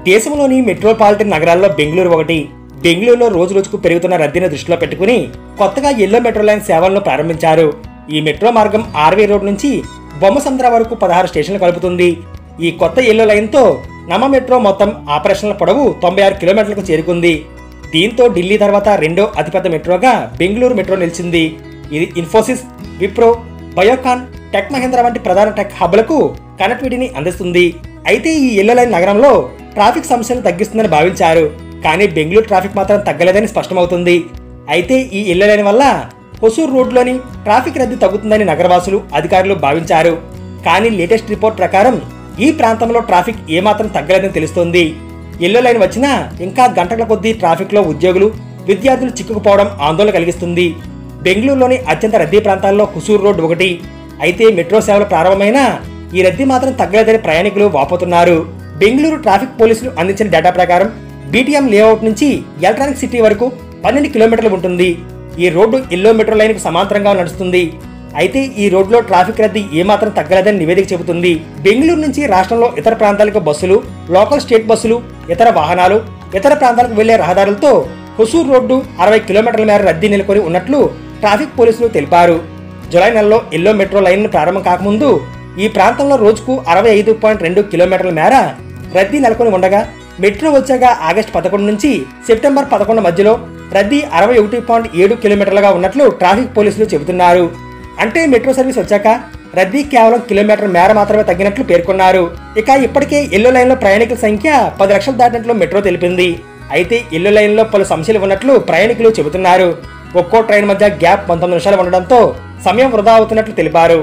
దేశంలోని మెట్రోపాలిటన్ నగరాల్లో బెంగళూరు ఒకటి. బెంగళూరులో రోజు రోజుకు పెరుగుతున్న రద్దీని దృష్టిలో పెట్టుకుని కొత్తగా ఎల్లో మెట్రో లైన్ సేవలను ప్రారంభించారు. ఈ మెట్రో మార్గం ఆర్వీ రోడ్ నుంచి బొమ్మసంద్ర వరకు 16 స్టేషన్లు కలుపుతుంది. ఈ కొత్త ఎల్లో లైన్తో నమ మెట్రో మొత్తం ఆపరేషన్ల పొడవు 96 కిలోమీటర్లకు చేరుకుంది. దీంతో ఢిల్లీ తర్వాత రెండో అతిపెద్ద మెట్రోగా బెంగళూరు మెట్రో నిలిచింది. ఇది ఇన్ఫోసిస్, విప్రో, బయోకాన్, టెక్ మహీంద్రా వంటి ప్రధాన టెక్ హబ్లకు కనెక్టివిటీని అందిస్తుంది. అయితే ఈ ఎల్లో లైన్ నగరంలో ట్రాఫిక్ సమస్యలను తగ్గిస్తుందని భావించారు. కానీ బెంగళూరు ట్రాఫిక్ మాత్రం తగ్గలేదని స్పష్టమవుతుంది. అయితే ఈ ఎల్లో లైన్ వల్ల హొసూర్ రోడ్లోని ట్రాఫిక్ రద్దీ తగ్గుతుందని నగరవాసులు, అధికారులు భావించారు. కానీ లేటెస్ట్ రిపోర్ట్ ప్రకారం ఈ ప్రాంతంలో ట్రాఫిక్ ఏమాత్రం తగ్గలేదని తెలుస్తోంది. ఎల్లో లైన్ వచ్చినా ఇంకా గంటల కొద్దీ ట్రాఫిక్లో ఉద్యోగులు, విద్యార్థులు చిక్కుకుపోవడం ఆందోళన కలిగిస్తుంది. బెంగళూరులోని అత్యంత రద్దీ ప్రాంతాల్లో హుసూర్ రోడ్ ఒకటి. అయితే మెట్రో సేవలు ప్రారంభమైనా ఈ రద్దీ మాత్రం తగ్గలేదని ప్రయాణికులు వాపోతున్నారు. బెంగళూరు ట్రాఫిక్ పోలీసులు అందించిన డేటా ప్రకారం బీటీఎం లేఅవుట్ నుంచి ఎలక్ట్రానిక్ సిటీ వరకు 12 కిలోమీటర్లు ఉంటుంది. ఈ రోడ్డు ఎల్లో మెట్రో లైన్కు సమాంతరంగా నడుస్తుంది. అయితే ఈ రోడ్లో ట్రాఫిక్ రద్దీ ఏమాత్రం తగ్గలేదని నివేదిక చెబుతుంది. బెంగళూరు నుంచి రాష్ట్రంలో ఇతర ప్రాంతాలకు బస్సులు, లోకల్ స్టేట్ బస్సులు, ఇతర వాహనాలు, ఇతర ప్రాంతాలకు వెళ్లే రహదారులతో హుసూర్ రోడ్డు 60 కిలోమీటర్ల మేర రద్దీ నెలకొని ఉన్నట్లు ట్రాఫిక్ పోలీసులు తెలిపారు. జులై నెలలో ఎల్లో మెట్రో లైన్ ప్రారంభం కాకముందు ఈ ప్రాంతంలో రోజుకు 65.2 కిలోమీటర్ల మేర రద్దీ నెలకొని ఉండగా, మెట్రో వచ్చాక ఆగస్టు 11 నుంచి సెప్టెంబర్ 11 మధ్యలో రద్దీ 61.7 కిలోమీటర్లుగా ఉన్నట్లు ట్రాఫిక్ పోలీసులు చెబుతున్నారు. అంటే మెట్రో సర్వీస్ వచ్చాక రద్దీ కేవలం కిలోమీటర్ మేర మాత్రమే తగ్గినట్లు పేర్కొన్నారు. ఇక ఇప్పటికే ఎల్లో లైన్లో ప్రయాణికుల సంఖ్య 10 లక్షలు దాటినట్లు మెట్రో తెలిపింది. అయితే ఎల్లో లైన్లో పలు సమస్యలు ఉన్నట్లు ప్రయాణికులు చెబుతున్నారు. ఒక్కో ట్రైన్ మధ్య గ్యాప్ 19 నిమిషాలు ఉండడంతో సమయం వృధా అవుతున్నట్లు తెలిపారు.